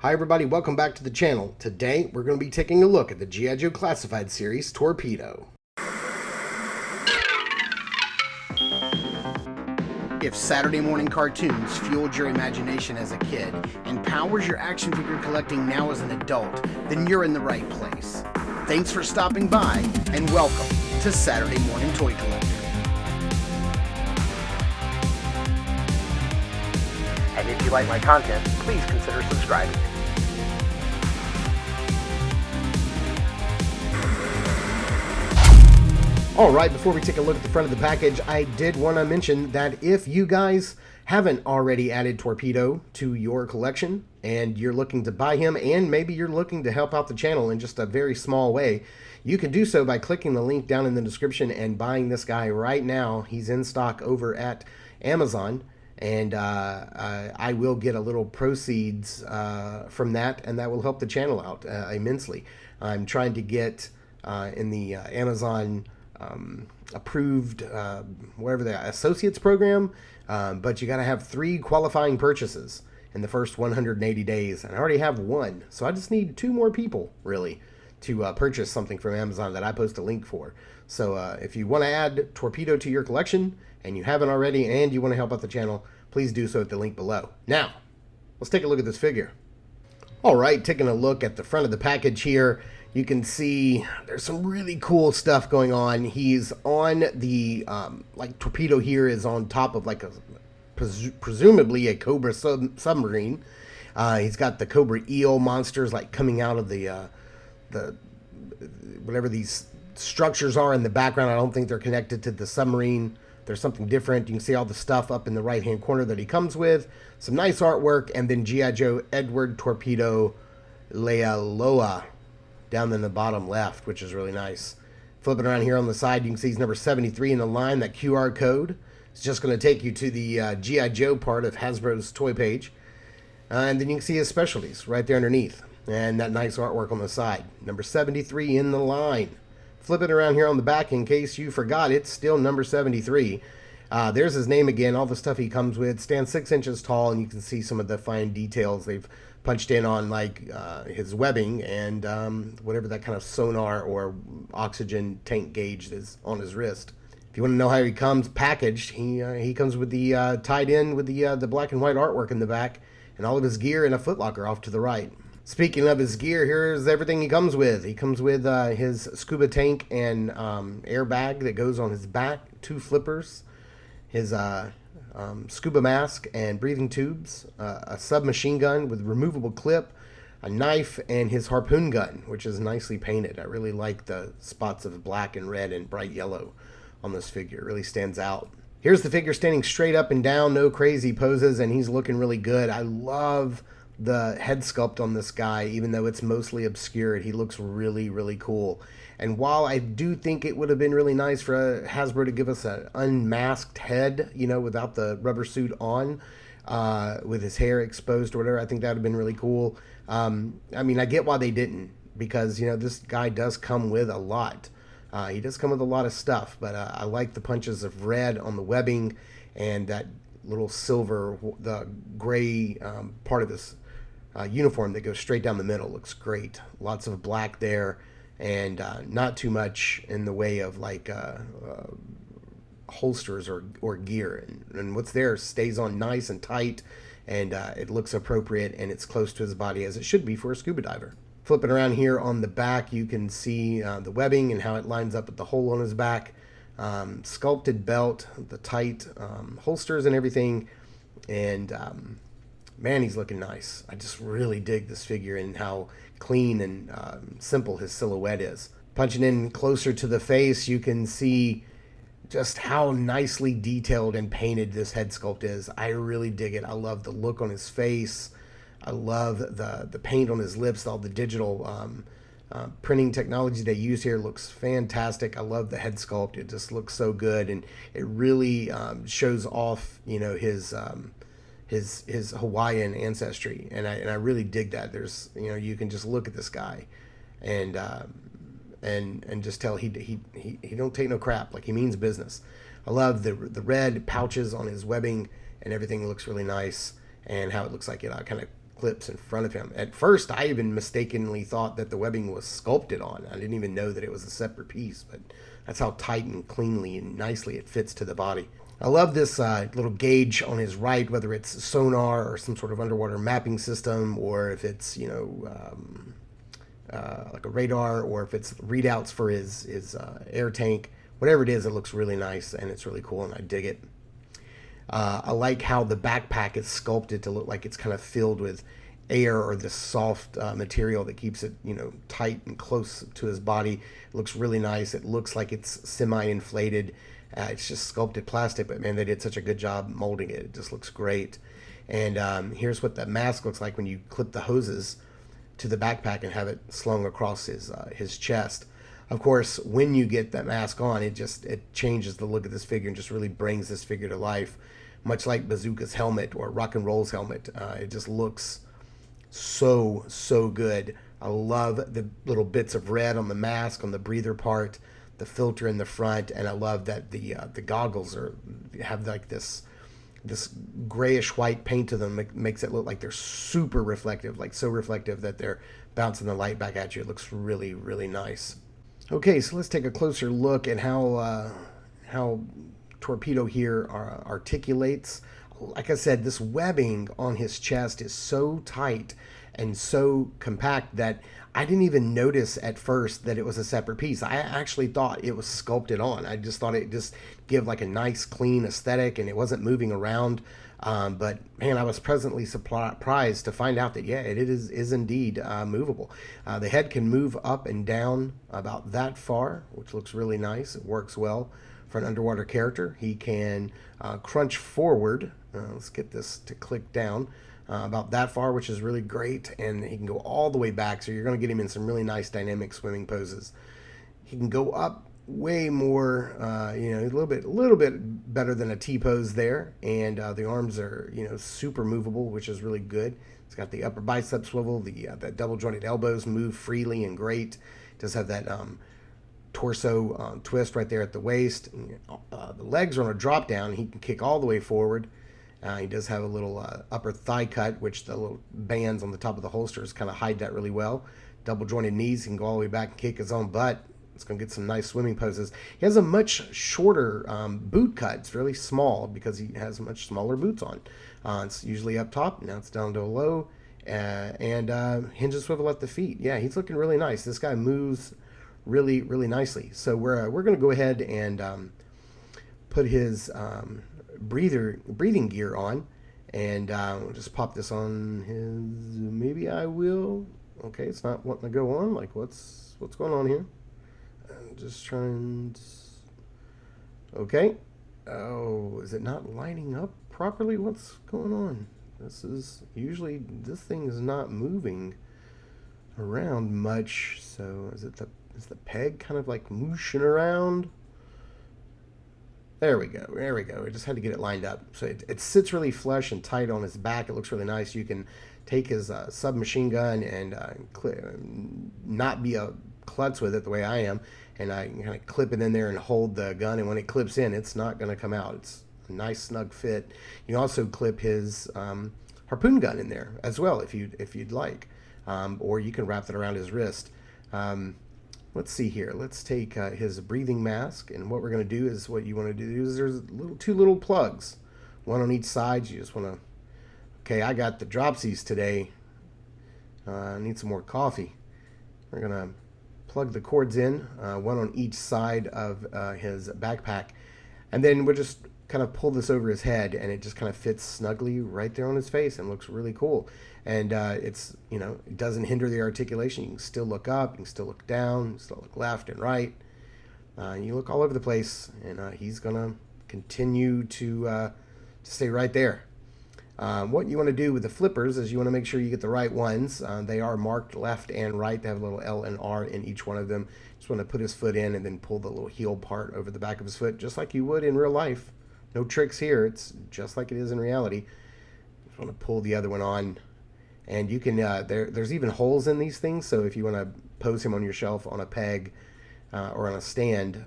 Hi everybody, welcome back to the channel. Today we're going to be taking a look at the G.I. Joe Classified series, Torpedo. If Saturday morning cartoons fueled your imagination as a kid and powers your action figure collecting now as an adult, then you're in the right place. Thanks for stopping by and welcome to Saturday Morning Toy Collector. And if you like my content, please consider subscribing. Alright, before we take a look at the front of the package, I did want to mention that if you guys haven't already added Torpedo to your collection and you're looking to buy him, and maybe you're looking to help out the channel in just a very small way, you can do so by clicking the link down in the description and buying this guy right now. He's in stock over at Amazon, and I will get a little proceeds from that, and that will help the channel out immensely. I'm trying to get in the Amazon approved whatever the associates program, but you got to have 3 qualifying purchases in the first 180 days, and I already have 1, so I just need 2 more people really to purchase something from Amazon that I post a link for. So if you want to add Torpedo to your collection and you haven't already and you want to help out the channel, please do so at the link below. Now let's take a look at this figure. Alright, taking a look at the front of the package here, you can see there's some really cool stuff going on. He's on the, like Torpedo here is on top of like a, presumably a Cobra submarine. He's got the Cobra eel monsters like coming out of the whatever these structures are in the background. I don't think they're connected to the submarine. There's something different. You can see all the stuff up in the right hand corner that he comes with. Some nice artwork, and then G.I. Joe Edward Torpedo Lealoa down in the bottom left, which is really nice. Flipping around here on the side, you can see he's number 73 in the line. That QR code is just going to take you to the G.I. Joe part of Hasbro's toy page. And then you can see his specialties right there underneath. And that nice artwork on the side. Number 73 in the line. Flip it around here on the back in case you forgot, it's still number 73. There's his name again, all the stuff he comes with. Stands 6 inches tall, and you can see some of the fine details they've punched in on, like his webbing and whatever that kind of sonar or oxygen tank gauge is on his wrist. If you want to know how he comes packaged, he comes with the tied in with the black and white artwork in the back, and all of his gear in a footlocker off to the right. Speaking of his gear, here's everything he comes with. He comes with his scuba tank and airbag that goes on his back, 2 flippers, his scuba mask and breathing tubes, a submachine gun with removable clip, a knife, and his harpoon gun, which is nicely painted. I really like the spots of black and red and bright yellow on this figure. It really stands out. Here's the figure standing straight up and down, no crazy poses, and he's looking really good. I love the head sculpt on this guy, even though it's mostly obscured. He looks really, really cool. And while I do think it would have been really nice for Hasbro to give us an unmasked head, you know, without the rubber suit on, with his hair exposed or whatever, I think that would have been really cool. I mean, I get why they didn't, because, you know, this guy does come with a lot. He does come with a lot of stuff, but I like the punches of red on the webbing and that little silver, the gray part of his uniform that goes straight down the middle. Looks great. Lots of black there, and not too much in the way of like holsters or gear, and what's there stays on nice and tight, and it looks appropriate, and it's close to his body as it should be for a scuba diver. Flipping around here on the back, you can see the webbing and how it lines up with the hole on his back. Sculpted belt, the tight holsters and everything, and man, he's looking nice. I just really dig this figure and how clean and simple his silhouette is. Punching in closer to the face, you can see just how nicely detailed and painted this head sculpt is. I really dig it. I love the look on his face. I love the paint on his lips. All the digital printing technology they use here looks fantastic. I love the head sculpt. It just looks so good, and it really shows off, you know, his Hawaiian ancestry, and I really dig that. There's, you know, you can just look at this guy and just tell he don't take no crap. Like, he means business. I love the red pouches on his webbing, and everything looks really nice, and how it looks like it kind of clips in front of him. At first, I even mistakenly thought that the webbing was sculpted on. I didn't even know that it was a separate piece, but that's how tight and cleanly and nicely it fits to the body. I love this little gauge on his right, whether it's sonar or some sort of underwater mapping system, or if it's, like a radar, or if it's readouts for his air tank. Whatever it is, it looks really nice, and it's really cool, and I dig it. I like how the backpack is sculpted to look like it's kind of filled with air, or this soft material that keeps it, tight and close to his body. It looks really nice. It looks like it's semi-inflated. It's just sculpted plastic, but man, they did such a good job molding it. It just looks great. And here's what the mask looks like when you clip the hoses to the backpack and have it slung across his chest. Of course, when you get that mask on, it changes the look of this figure and just really brings this figure to life, much like Bazooka's helmet or Rock and Roll's helmet. It just looks so good. I love the little bits of red on the mask, on the breather part, the filter in the front, and I love that the goggles have like this grayish white paint to them. Makes it look like they're super reflective, like so reflective that they're bouncing the light back at you. It looks really, really nice. Okay, so let's take a closer look at how Torpedo here articulates. Like I said, this webbing on his chest is so tight and so compact that I didn't even notice at first that it was a separate piece. I actually thought it was sculpted on. I just thought it just give like a nice clean aesthetic and it wasn't moving around. But man, I was pleasantly surprised to find out that, yeah, it is indeed movable. The head can move up and down about that far, which looks really nice. It works well for an underwater character. He can crunch forward. Let's get this to click down. About that far, which is really great, and he can go all the way back, so you're going to get him in some really nice dynamic swimming poses. He can go up way more, a little bit better than a T-pose there, and the arms are, super movable, which is really good. It's got the upper bicep swivel, that double jointed elbows move freely and great. It does have that torso twist right there at the waist. The legs are on a drop down. He can kick all the way forward. He does have a little upper thigh cut, which the little bands on the top of the holsters kind of hide that really well. Double jointed knees, he can go all the way back and kick his own butt. It's going to get some nice swimming poses. He has a much shorter boot cut. It's really small because he has much smaller boots on. It's usually up top. Now it's down to a low. And hinges swivel at the feet. Yeah, he's looking really nice. This guy moves really, really nicely. So we're going to go ahead and put his breathing gear on, and we'll just pop this on his. Maybe I will. Okay, it's not wanting to go on. Like, what's going on here? I'm just trying. Okay. Oh, is it not lining up properly? What's going on? This thing is not moving around much. So is the peg kind of like mooshing around? There we go. I just had to get it lined up. So it sits really flush and tight on his back. It looks really nice. You can take his submachine gun and not be a klutz with it the way I am. And I can kind of clip it in there and hold the gun. And when it clips in, it's not going to come out. It's a nice snug fit. You can also clip his harpoon gun in there as well if you'd like. Or you can wrap it around his wrist. Let's see here. Let's take his breathing mask, and what we're going to do is what you want to do is there's two little plugs, one on each side. You just want to. Okay, I got the dropsies today. I need some more coffee. We're going to plug the cords in, one on each side of his backpack, and then we'll just kind of pull this over his head, and it just kind of fits snugly right there on his face and looks really cool. And it's, it doesn't hinder the articulation. You can still look up, you can still look down, you can still look left and right. You look all over the place, and he's going to continue to stay right there. What you want to do with the flippers is you want to make sure you get the right ones. They are marked left and right. They have a little L and R in each one of them. Just want to put his foot in and then pull the little heel part over the back of his foot, just like you would in real life. No tricks here. It's just like it is in reality. Just want to pull the other one on. And you can, there's even holes in these things, so if you want to pose him on your shelf on a peg or on a stand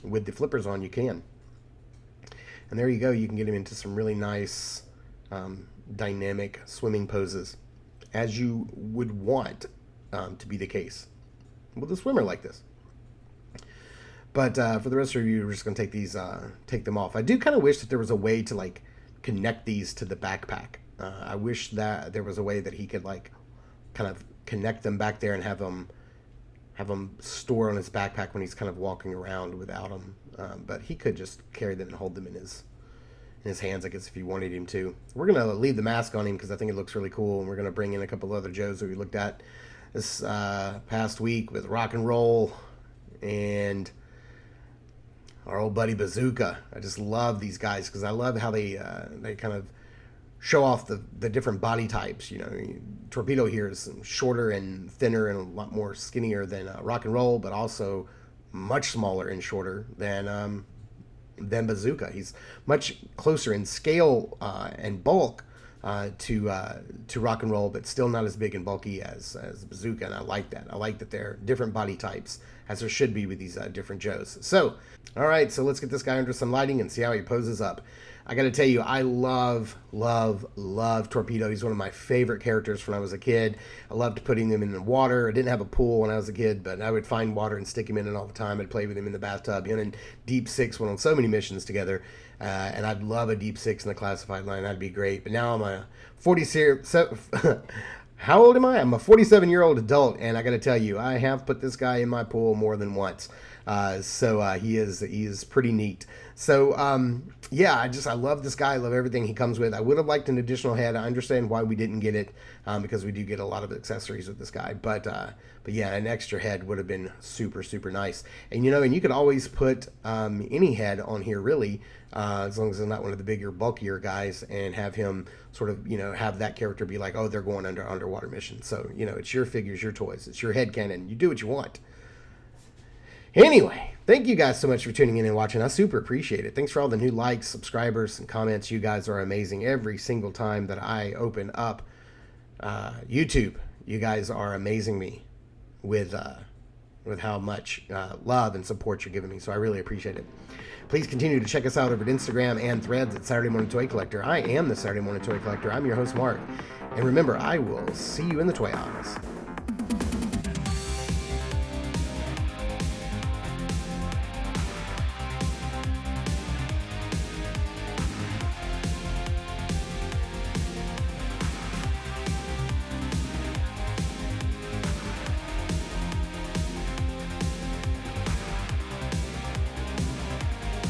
with the flippers on, you can. And there you go. You can get him into some really nice dynamic swimming poses, as you would want to be the case with a swimmer like this. But for the rest of you, we're just going to take them off. I do kind of wish that there was a way to like connect these to the backpack. I wish that there was a way that he could like kind of connect them back there and have them store on his backpack when he's kind of walking around without them. But he could just carry them and hold them in his hands, I guess, if he wanted him to. We're going to leave the mask on him because I think it looks really cool, and we're going to bring in a couple other Joes that we looked at this past week with Rock and Roll and our old buddy Bazooka. I just love these guys because I love how they kind of show off the different body types. You know, Torpedo here is shorter and thinner and a lot more skinnier than Rock and Roll, but also much smaller and shorter than Bazooka. He's much closer in scale and bulk to Rock and Roll, but still not as big and bulky as Bazooka, and I like that. I like that they're different body types, as there should be with these different Joes. So, all right, so let's get this guy under some lighting and see how he poses up. I got to tell you, I love Torpedo. He's one of my favorite characters when I was a kid. I loved putting him in the water. I didn't have a pool when I was a kid, but I would find water and stick him in it all the time. I'd play with him in the bathtub. Him and Deep Six went on so many missions together, and I'd love a Deep Six in the classified line. That'd be great. But now I'm a 47... How old am I? I'm a 47-year-old adult, and I got to tell you, I have put this guy in my pool more than once. So he is pretty neat. So yeah, I love this guy. I love everything he comes with. I would have liked an additional head. I understand why we didn't get it, because we do get a lot of accessories with this guy. But yeah, an extra head would have been super nice. And and you could always put any head on here really, as long as it's not one of the bigger, bulkier guys, and have him sort of have that character be like, oh, they're going underwater mission. So it's your figures, your toys, it's your head canon. You do what you want. Anyway, thank you guys so much for tuning in and watching. I super appreciate it. Thanks for all the new likes, subscribers, and comments. You guys are amazing every single time that I open up YouTube. You guys are amazing me with how much love and support you're giving me. So I really appreciate it. Please continue to check us out over at Instagram and Threads at Saturday Morning Toy Collector. I am the Saturday Morning Toy Collector. I'm your host, Mark. And remember, I will see you in the toy office.